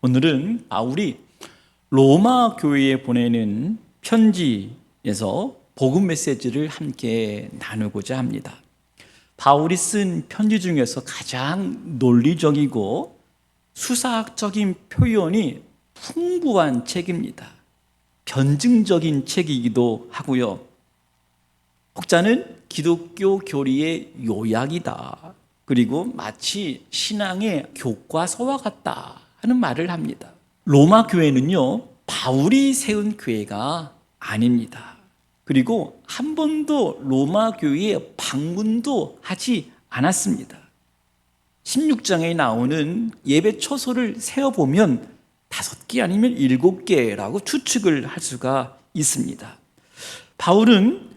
오늘은 바울이 로마 교회에 보내는 편지에서 복음 메시지를 함께 나누고자 합니다. 바울이 쓴 편지 중에서 가장 논리적이고 수사학적인 표현이 풍부한 책입니다. 변증적인 책이기도 하고요. 혹자는 기독교 교리의 요약이다. 그리고 마치 신앙의 교과서와 같다 하는 말을 합니다. 로마 교회는요, 바울이 세운 교회가 아닙니다. 그리고 한 번도 로마 교회에 방문도 하지 않았습니다. 16장에 나오는 예배 처소를 세어보면 5개 아니면 7개라고 추측을 할 수가 있습니다. 바울은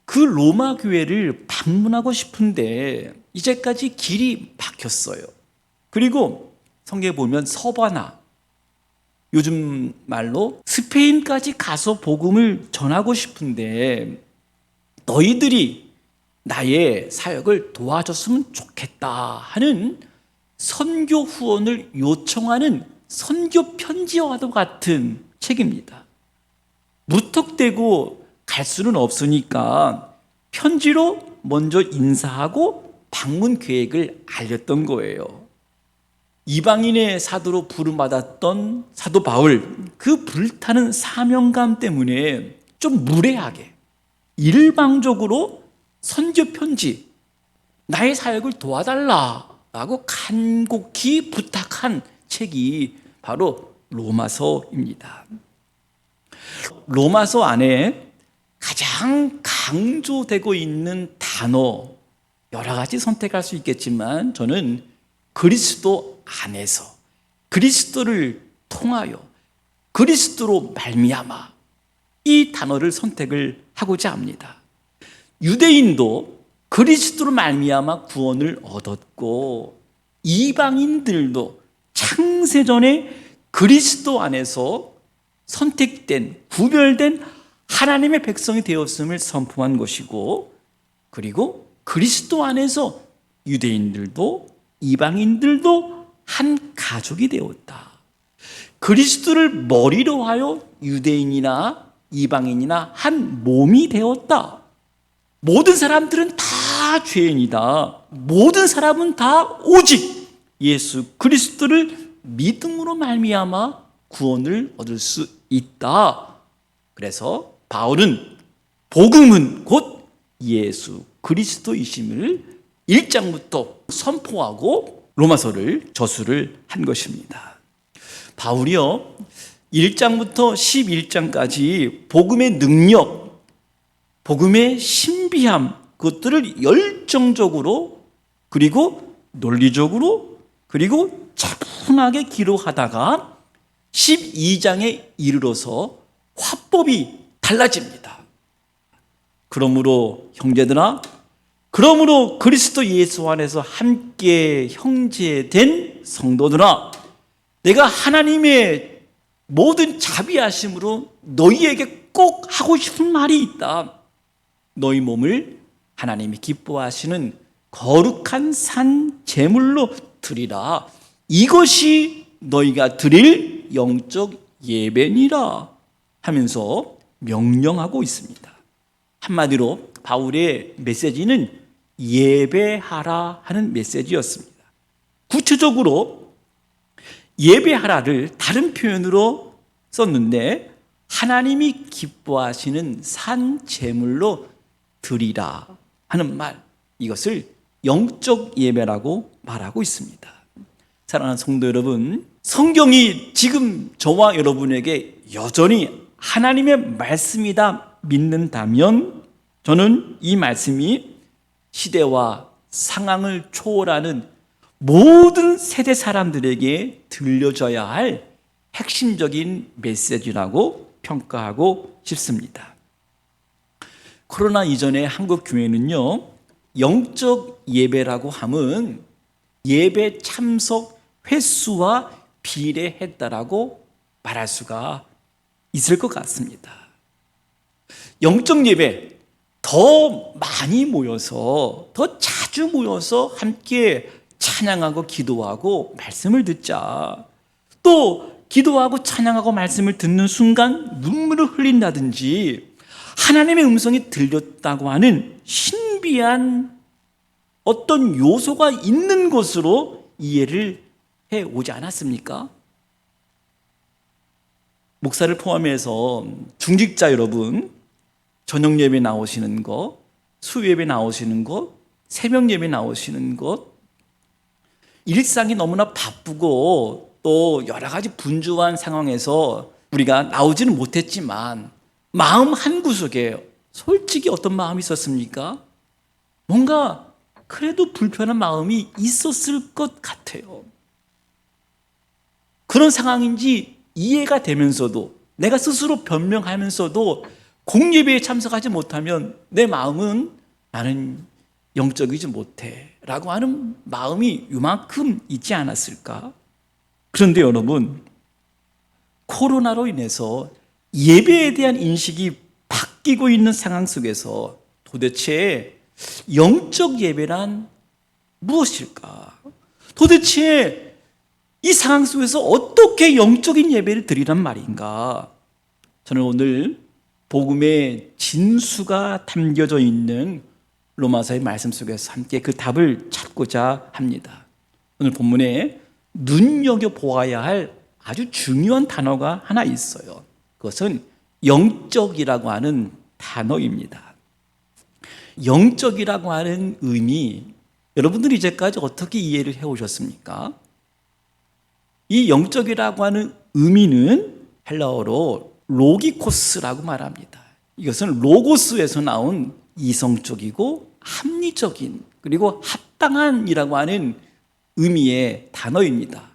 그 로마 교회를 방문하고 싶은데 이제까지 길이 막혔어요. 그리고 성경에 보면 서바나, 요즘 말로 스페인까지 가서 복음을 전하고 싶은데 너희들이 나의 사역을 도와줬으면 좋겠다 하는 선교 후원을 요청하는 선교 편지와도 같은 책입니다. 무턱대고 갈 수는 없으니까 편지로 먼저 인사하고 방문 계획을 알렸던 거예요. 이방인의 사도로 부름받았던 사도 바울, 그 불타는 사명감 때문에 좀 무례하게 일방적으로 선교 편지, 나의 사역을 도와달라라고 간곡히 부탁한 책이 바로 로마서입니다. 로마서 안에 가장 강조되고 있는 단어, 여러 가지 선택할 수 있겠지만 저는 그리스도 안에서, 그리스도를 통하여, 그리스도로 말미암아, 이 단어를 선택을 하고자 합니다. 유대인도 그리스도로 말미암아 구원을 얻었고 이방인들도 창세전에 그리스도 안에서 선택된, 구별된 하나님의 백성이 되었음을 선포한 것이고, 그리고 그리스도 안에서 유대인들도 이방인들도 한 가족이 되었다. 그리스도를 머리로 하여 유대인이나 이방인이나 한 몸이 되었다. 모든 사람들은 다 죄인이다. 모든 사람은 다 오직 예수 그리스도를 믿음으로 말미암아 구원을 얻을 수 있다. 그래서 바울은 복음은 곧 예수 그리스도이심을 1장부터 선포하고 로마서를 저술을 한 것입니다. 바울이요, 1장부터 11장까지 복음의 능력, 복음의 신비함, 그것들을 열정적으로 그리고 논리적으로 그리고 차분하게 기록하다가 12장에 이르러서 화법이 달라집니다. 그러므로 형제들아, 그러므로 그리스도 예수 안에서 함께 형제된 성도들아, 내가 하나님의 모든 자비하심으로 너희에게 꼭 하고 싶은 말이 있다. 너희 몸을 하나님이 기뻐하시는 거룩한 산 제물로 드리라. 이것이 너희가 드릴 영적 예배니라 하면서 명령하고 있습니다. 한마디로 바울의 메시지는 예배하라 하는 메시지였습니다. 구체적으로 예배하라를 다른 표현으로 썼는데 하나님이 기뻐하시는 산 제물로 드리라 하는 말, 이것을 영적 예배라고 말하고 있습니다. 사랑하는 성도 여러분, 성경이 지금 저와 여러분에게 여전히 하나님의 말씀이다 믿는다면 저는 이 말씀이 시대와 상황을 초월하는 모든 세대 사람들에게 들려져야 할 핵심적인 메시지라고 평가하고 싶습니다. 코로나 이전에 한국 교회는요, 영적 예배라고 함은 예배 참석 횟수와 비례했다라고 말할 수가 있을 것 같습니다. 영적 예배, 더 많이 모여서, 더 자주 모여서 함께 찬양하고 기도하고 말씀을 듣자. 또 기도하고 찬양하고 말씀을 듣는 순간 눈물을 흘린다든지 하나님의 음성이 들렸다고 하는 신비한 어떤 요소가 있는 것으로 이해를 해 오지 않았습니까? 목사를 포함해서 중직자 여러분, 저녁 예배 나오시는 것, 수요 예배 나오시는 것, 새벽 예배 나오시는 것, 일상이 너무나 바쁘고 또 여러 가지 분주한 상황에서 우리가 나오지는 못했지만 마음 한구석에 솔직히 어떤 마음이 있었습니까? 뭔가 그래도 불편한 마음이 있었을 것 같아요. 그런 상황인지 이해가 되면서도 내가 스스로 변명하면서도 공예배에 참석하지 못하면 내 마음은 나는 영적이지 못해 라고 하는 마음이 요만큼 있지 않았을까? 그런데 여러분, 코로나로 인해서 예배에 대한 인식이 바뀌고 있는 상황 속에서 도대체 영적 예배란 무엇일까? 도대체 이 상황 속에서 어떻게 영적인 예배를 드리란 말인가? 저는 오늘 복음의 진수가 담겨져 있는 로마서의 말씀 속에서 함께 그 답을 찾고자 합니다. 오늘 본문에 눈여겨보아야 할 아주 중요한 단어가 하나 있어요. 그것은 영적이라고 하는 단어입니다. 영적이라고 하는 의미, 여러분들이 이제까지 어떻게 이해를 해오셨습니까? 이 영적이라고 하는 의미는 헬라어로 로기코스라고 말합니다. 이것은 로고스에서 나온 이성적이고 합리적인 그리고 합당한이라고 하는 의미의 단어입니다.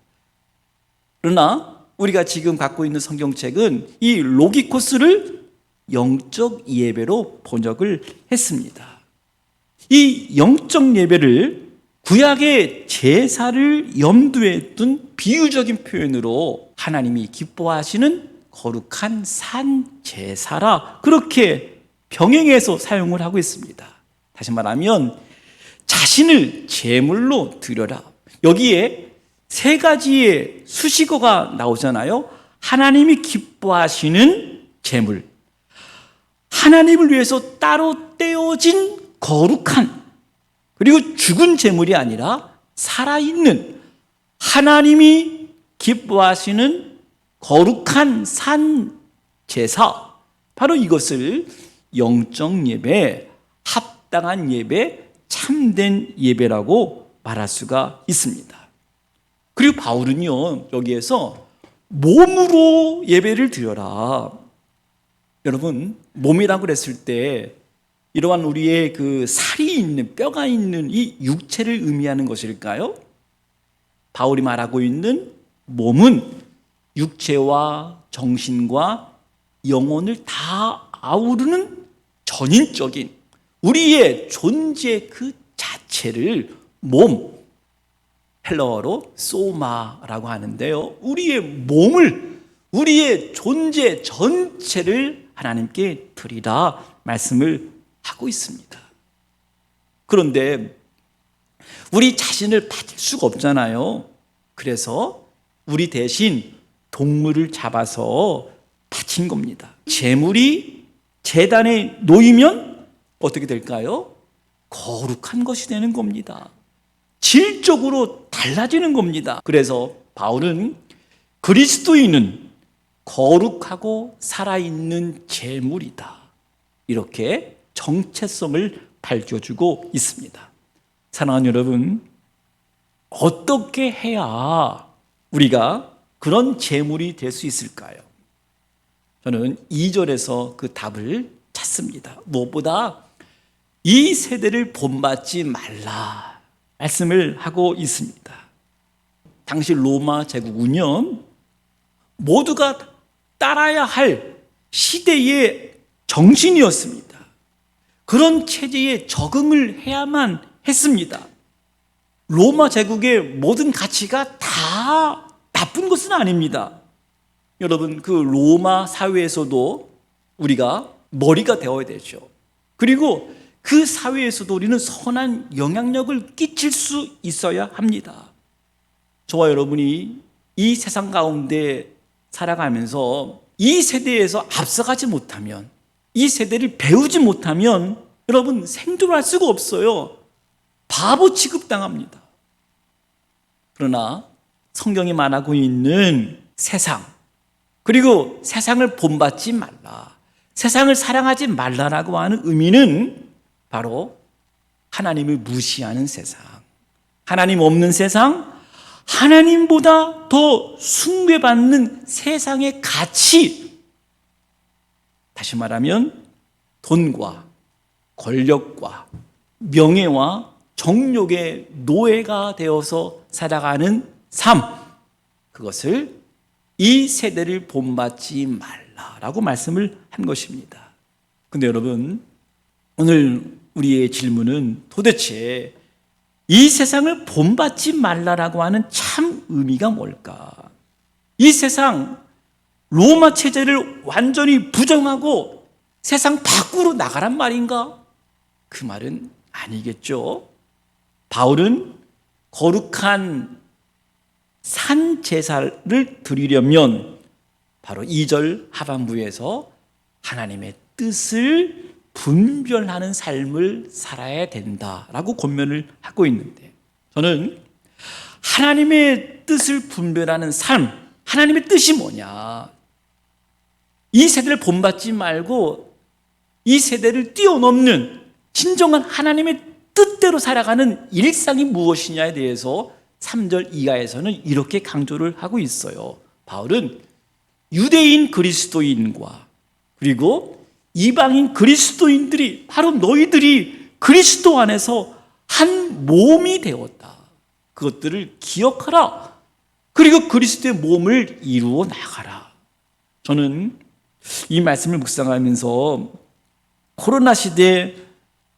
그러나 우리가 지금 갖고 있는 성경책은 이 로기코스를 영적 예배로 번역을 했습니다. 이 영적 예배를 구약의 제사를 염두에 둔 비유적인 표현으로 하나님이 기뻐하시는 거룩한 산 제사라 그렇게 병행해서 사용을 하고 있습니다. 다시 말하면 자신을 제물로 드려라. 여기에 세 가지의 수식어가 나오잖아요. 하나님이 기뻐하시는 제물, 하나님을 위해서 따로 떼어진 거룩한, 그리고 죽은 제물이 아니라 살아있는 하나님이 기뻐하시는 거룩한 산 제사, 바로 이것을 영적 예배, 합당한 예배, 참된 예배라고 말할 수가 있습니다. 그리고 바울은요, 여기에서 몸으로 예배를 드려라. 여러분, 몸이라고 그랬을 때 이러한 우리의 그 살이 있는, 뼈가 있는 이 육체를 의미하는 것일까요? 바울이 말하고 있는 몸은 육체와 정신과 영혼을 다 아우르는 전인적인 우리의 존재 그 자체를 몸, 헬라어로 소마라고 하는데요. 우리의 몸을, 우리의 존재 전체를 하나님께 드리라 말씀을 하고 있습니다. 그런데 우리 자신을 바칠 수가 없잖아요. 그래서 우리 대신 동물을 잡아서 바친 겁니다. 제물이 제단에 놓이면 어떻게 될까요? 거룩한 것이 되는 겁니다. 질적으로 달라지는 겁니다. 그래서 바울은 그리스도인은 거룩하고 살아있는 제물이다, 이렇게 정체성을 밝혀주고 있습니다. 사랑하는 여러분, 어떻게 해야 우리가 그런 제물이 될 수 있을까요? 저는 2절에서 그 답을 찾습니다. 무엇보다 이 세대를 본받지 말라 말씀을 하고 있습니다. 당시 로마 제국은요, 모두가 따라야 할 시대의 정신이었습니다. 그런 체제에 적응을 해야만 했습니다. 로마 제국의 모든 가치가 다 나쁜 것은 아닙니다. 여러분, 그 로마 사회에서도 우리가 머리가 되어야 되죠. 그리고 그 사회에서도 우리는 선한 영향력을 끼칠 수 있어야 합니다. 저와 여러분이 이 이 세상 가운데 살아가면서 이 세대에서 앞서가지 못하면, 이 세대를 배우지 못하면 여러분 생존할 수가 없어요. 바보 취급당합니다. 그러나 성경이 말하고 있는 세상, 그리고 세상을 본받지 말라, 세상을 사랑하지 말라라고 하는 의미는 바로 하나님을 무시하는 세상, 하나님 없는 세상, 하나님보다 더 숭배받는 세상의 가치, 다시 말하면 돈과 권력과 명예와 정욕의 노예가 되어서 살아가는 삶, 그것을 이 세대를 본받지 말라라고 말씀을 한 것입니다. 근데 여러분, 오늘 우리의 질문은 도대체 이 세상을 본받지 말라라고 하는 참 의미가 뭘까? 이 세상 로마 체제를 완전히 부정하고 세상 밖으로 나가란 말인가? 그 말은 아니겠죠. 바울은 거룩한 산 제사를 드리려면 바로 2절 하반부에서 하나님의 뜻을 분별하는 삶을 살아야 된다라고 권면을 하고 있는데, 저는 하나님의 뜻을 분별하는 삶, 하나님의 뜻이 뭐냐? 이 세대를 본받지 말고 이 세대를 뛰어넘는 진정한 하나님의 뜻대로 살아가는 일상이 무엇이냐에 대해서 3절 이하에서는 이렇게 강조를 하고 있어요. 바울은 유대인 그리스도인과 그리고 이방인 그리스도인들이, 바로 너희들이 그리스도 안에서 한 몸이 되었다, 그것들을 기억하라, 그리고 그리스도의 몸을 이루어 나가라. 저는 이 말씀을 묵상하면서 코로나 시대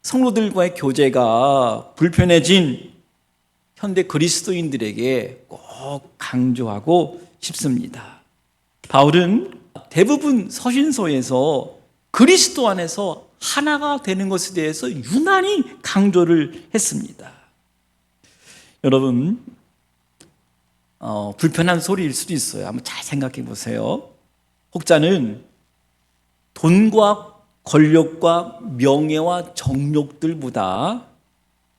성도들과의 교제가 불편해진 현대 그리스도인들에게 꼭 강조하고 싶습니다. 바울은 대부분 서신서에서 그리스도 안에서 하나가 되는 것에 대해서 유난히 강조를 했습니다. 여러분, 불편한 소리일 수도 있어요. 한번 잘 생각해 보세요. 혹자는 돈과 권력과 명예와 정욕들보다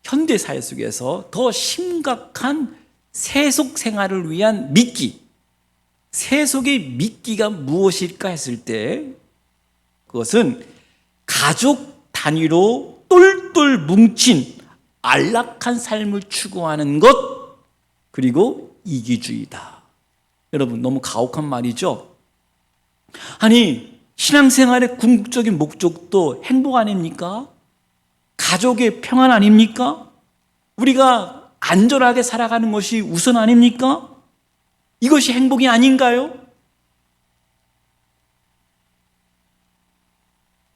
현대사회 속에서 더 심각한 세속 생활을 위한 미끼, 세속의 미끼가 무엇일까 했을 때 그것은 가족 단위로 똘똘 뭉친 안락한 삶을 추구하는 것, 그리고 이기주의다. 여러분, 너무 가혹한 말이죠? 아니, 신앙생활의 궁극적인 목적도 행복 아닙니까? 가족의 평안 아닙니까? 우리가 안전하게 살아가는 것이 우선 아닙니까? 이것이 행복이 아닌가요?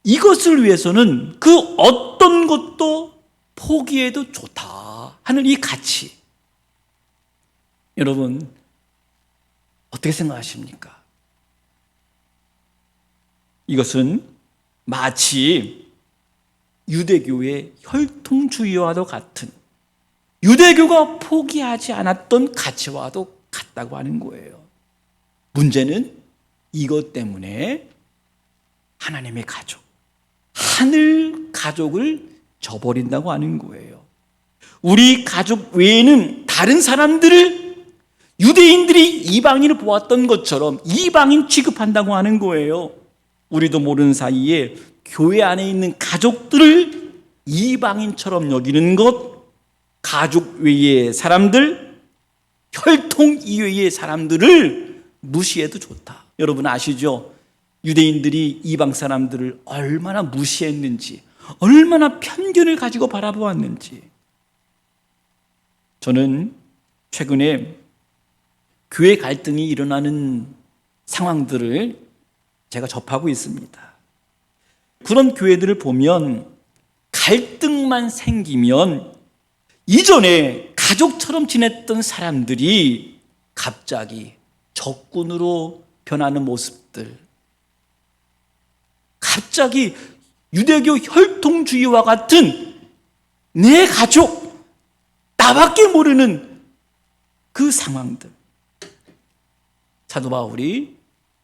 이것을 위해서는 그 어떤 것도 포기해도 좋다 하는 이 가치, 여러분 어떻게 생각하십니까? 이것은 마치 유대교의 혈통주의와도 같은, 유대교가 포기하지 않았던 가치와도 같다고 하는 거예요. 문제는 이것 때문에 하나님의 가족, 하늘 가족을 저버린다고 하는 거예요. 우리 가족 외에는 다른 사람들을 유대인들이 이방인을 보았던 것처럼 이방인 취급한다고 하는 거예요. 우리도 모르는 사이에 교회 안에 있는 가족들을 이방인처럼 여기는 것, 가족 외의 사람들, 혈통 이외의 사람들을 무시해도 좋다. 여러분 아시죠? 유대인들이 이방 사람들을 얼마나 무시했는지, 얼마나 편견을 가지고 바라보았는지. 저는 최근에 교회 갈등이 일어나는 상황들을 제가 접하고 있습니다. 그런 교회들을 보면 갈등만 생기면 이전에 가족처럼 지냈던 사람들이 갑자기 적군으로 변하는 모습들, 갑자기 유대교 혈통주의와 같은 내 가족, 나밖에 모르는 그 상황들, 사도 바울이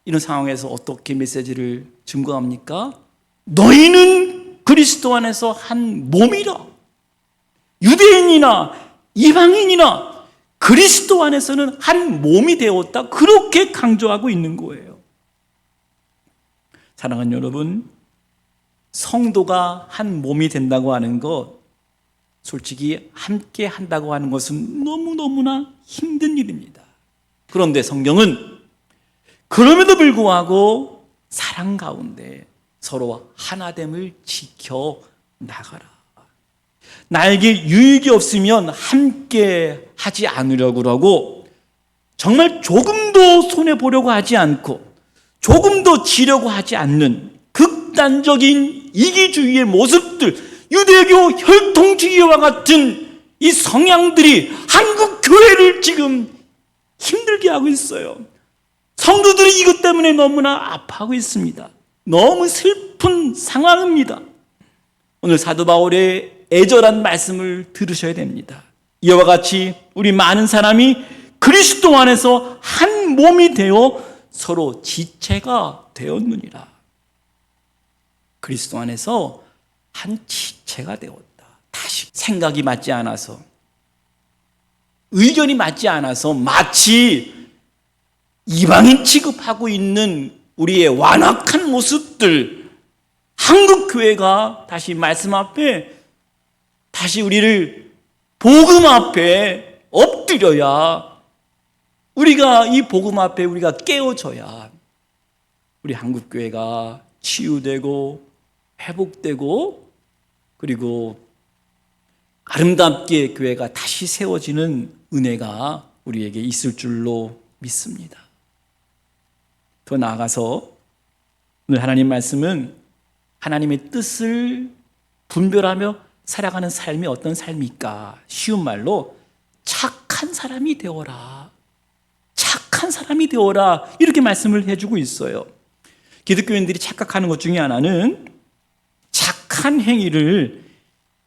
이런 상황에서 어떻게 메시지를 증거합니까? 너희는 그리스도 안에서 한 몸이라. 유대인이나 이방인이나 그리스도 안에서는 한 몸이 되었다. 그렇게 강조하고 있는 거예요. 사랑하는 여러분, 성도가 한 몸이 된다고 하는 것, 솔직히 함께 한다고 하는 것은 너무너무나 힘든 일입니다. 그런데 성경은 그럼에도 불구하고 사랑 가운데 서로 하나됨을 지켜 나가라. 나에게 유익이 없으면 함께 하지 않으려고 하고, 정말 조금도 손해보려고 하지 않고 조금도 지려고 하지 않는 극단적인 이기주의의 모습들, 유대교 혈통주의와 같은 이 성향들이 한국 교회를 지금 힘들게 하고 있어요. 성도들이 이것 때문에 너무나 아파하고 있습니다. 너무 슬픈 상황입니다. 오늘 사도 바울의 애절한 말씀을 들으셔야 됩니다. 이와 같이 우리 많은 사람이 그리스도 안에서 한 몸이 되어 서로 지체가 되었느니라. 그리스도 안에서 한 지체가 되었다. 다시 생각이 맞지 않아서, 의견이 맞지 않아서 마치 이방인 취급하고 있는 우리의 완악한 모습들, 한국 교회가 다시 말씀 앞에, 다시 우리를 복음 앞에 엎드려야, 우리가 이 복음 앞에 우리가 깨어져야 우리 한국 교회가 치유되고 회복되고, 그리고 아름답게 교회가 다시 세워지는 은혜가 우리에게 있을 줄로 믿습니다. 더 나아가서 오늘 하나님 말씀은 하나님의 뜻을 분별하며 살아가는 삶이 어떤 삶일까? 쉬운 말로 착한 사람이 되어라. 착한 사람이 되어라. 이렇게 말씀을 해주고 있어요. 기독교인들이 착각하는 것 중에 하나는 착한 행위를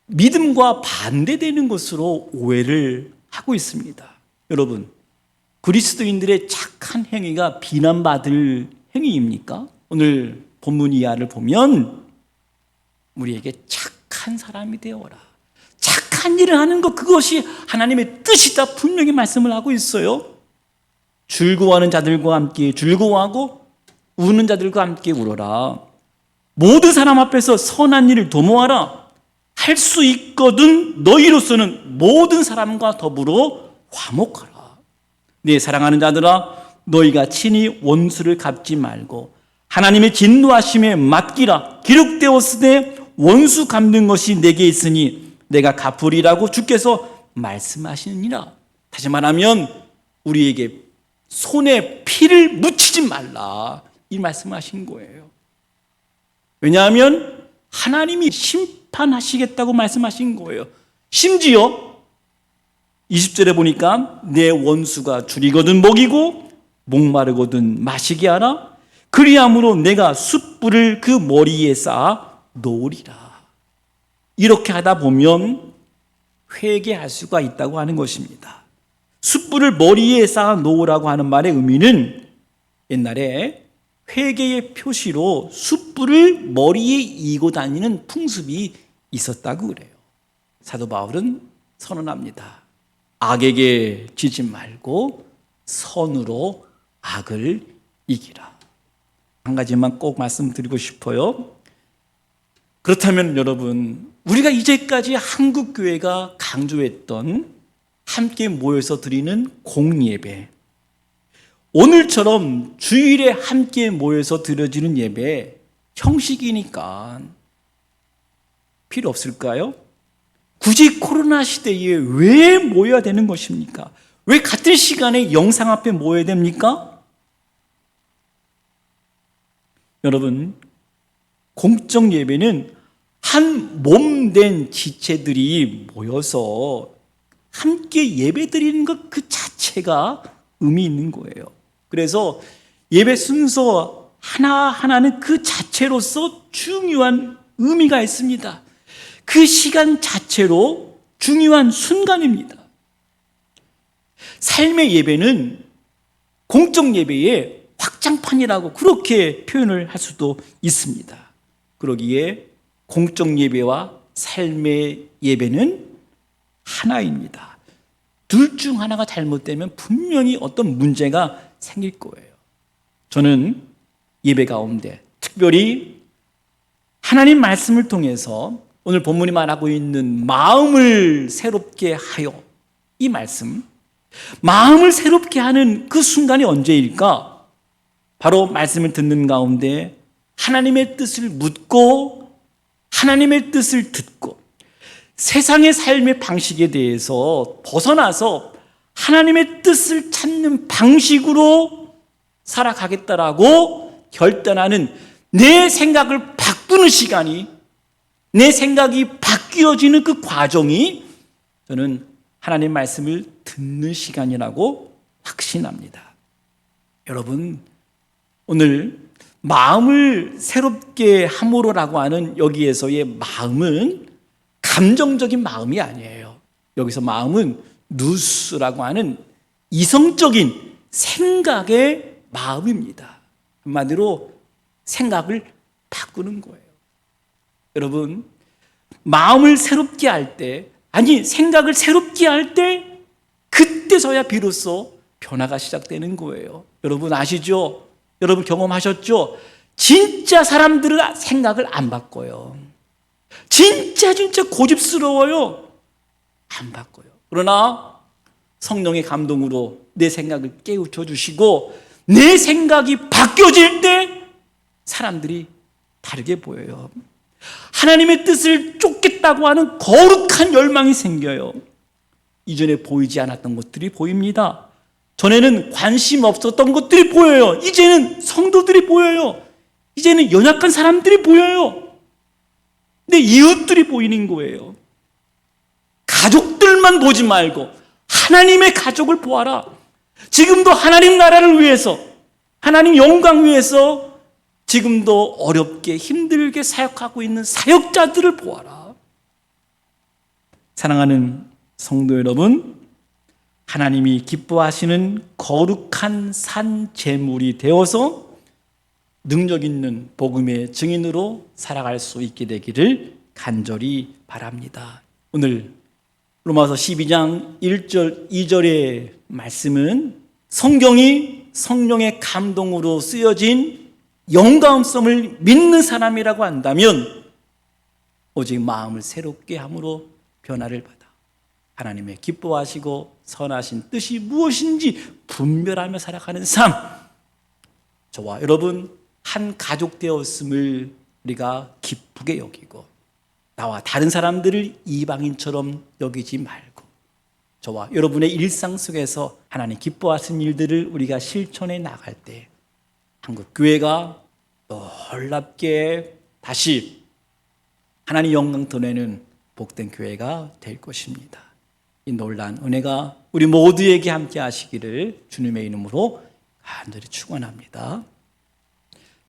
믿음과 반대되는 것으로 오해를 하고 있습니다. 여러분, 그리스도인들의 착한 행위가 비난받을 행위입니까? 오늘 본문 이하를 보면 우리에게 착한 사람이 되어라. 착한 일을 하는 것, 그것이 하나님의 뜻이다. 분명히 말씀을 하고 있어요. 즐거워하는 자들과 함께 즐거워하고 우는 자들과 함께 울어라. 모든 사람 앞에서 선한 일을 도모하라. 할 수 있거든 너희로서는 모든 사람과 더불어 화목하라. 네, 사랑하는 자들아, 너희가 친히 원수를 갚지 말고 하나님의 진노하심에 맡기라. 기록되었으되 원수 갚는 것이 내게 있으니 내가 갚으리라고 주께서 말씀하시느니라. 다시 말하면 우리에게 손에 피를 묻히지 말라, 이 말씀하신 거예요. 왜냐하면 하나님이 심판하시겠다고 말씀하신 거예요. 심지어 20절에 보니까 내 원수가 줄이거든 먹이고 목마르거든 마시게 하라. 그리함으로 내가 숯불을 그 머리에 쌓아 놓으리라. 이렇게 하다 보면 회개할 수가 있다고 하는 것입니다. 숯불을 머리에 쌓아 놓으라고 하는 말의 의미는 옛날에 회개의 표시로 숯불을 머리에 이고 다니는 풍습이 있었다고 그래요. 사도 바울은 선언합니다. 악에게 지지 말고 선으로 악을 이기라. 한 가지만 꼭 말씀드리고 싶어요. 그렇다면 여러분, 우리가 이제까지 한국교회가 강조했던 함께 모여서 드리는 공예배, 오늘처럼 주일에 함께 모여서 드려지는 예배 형식이니까 필요 없을까요? 굳이 코로나 시대에 왜 모여야 되는 것입니까? 왜 같은 시간에 영상 앞에 모여야 됩니까? 여러분, 공적 예배는 한 몸된 지체들이 모여서 함께 예배 드리는 것 그 자체가 의미 있는 거예요. 그래서 예배 순서 하나하나는 그 자체로서 중요한 의미가 있습니다. 그 시간 자체로 중요한 순간입니다. 삶의 예배는 공적 예배의 확장판이라고 그렇게 표현을 할 수도 있습니다. 그러기에 공적 예배와 삶의 예배는 하나입니다. 둘 중 하나가 잘못되면 분명히 어떤 문제가 생길 거예요. 저는 예배 가운데 특별히 하나님 말씀을 통해서 오늘 본문이 말하고 있는 마음을 새롭게 하여, 이 말씀, 마음을 새롭게 하는 그 순간이 언제일까? 바로 말씀을 듣는 가운데 하나님의 뜻을 묻고 하나님의 뜻을 듣고 세상의 삶의 방식에 대해서 벗어나서 하나님의 뜻을 찾는 방식으로 살아가겠다라고 결단하는 내 생각을 바꾸는 시간이, 내 생각이 바뀌어지는 그 과정이 저는 하나님 말씀을 듣는 시간이라고 확신합니다. 여러분, 오늘 마음을 새롭게 함으로라고 하는 여기에서의 마음은 감정적인 마음이 아니에요. 여기서 마음은 누스라고 하는 이성적인 생각의 마음입니다. 한마디로 생각을 바꾸는 거예요. 여러분, 마음을 새롭게 할 때, 아니 생각을 새롭게 할 때 그때서야 비로소 변화가 시작되는 거예요. 여러분 아시죠? 여러분 경험하셨죠? 진짜 사람들은 생각을 안 바꿔요. 진짜 고집스러워요. 안 바꿔요. 그러나 성령의 감동으로 내 생각을 깨우쳐 주시고 내 생각이 바뀌어질 때 사람들이 다르게 보여요. 하나님의 뜻을 쫓겠다고 하는 거룩한 열망이 생겨요. 이전에 보이지 않았던 것들이 보입니다. 전에는 관심 없었던 것들이 보여요. 이제는 성도들이 보여요. 이제는 연약한 사람들이 보여요. 내 이웃들이 보이는 거예요. 가족들만 보지 말고 하나님의 가족을 보아라. 지금도 하나님 나라를 위해서, 하나님 영광 위해서 지금도 어렵게 힘들게 사역하고 있는 사역자들을 보아라. 사랑하는 성도 여러분, 하나님이 기뻐하시는 거룩한 산 제물이 되어서 능력 있는 복음의 증인으로 살아갈 수 있게 되기를 간절히 바랍니다. 오늘 로마서 12장 1절 2절의 말씀은 성경이 성령의 감동으로 쓰여진 영감성을 믿는 사람이라고 한다면 오직 마음을 새롭게 함으로 변화를 받아 하나님의 기뻐하시고 선하신 뜻이 무엇인지 분별하며 살아가는 삶, 저와 여러분 한 가족 되었음을 우리가 기쁘게 여기고 나와 다른 사람들을 이방인처럼 여기지 말고 저와 여러분의 일상 속에서 하나님 기뻐하시는 일들을 우리가 실천해 나갈 때 한국 교회가 놀랍게 다시 하나님 영광 드러내는 복된 교회가 될 것입니다. 이 놀라운 은혜가 우리 모두에게 함께 하시기를 주님의 이름으로 간절히 축원합니다.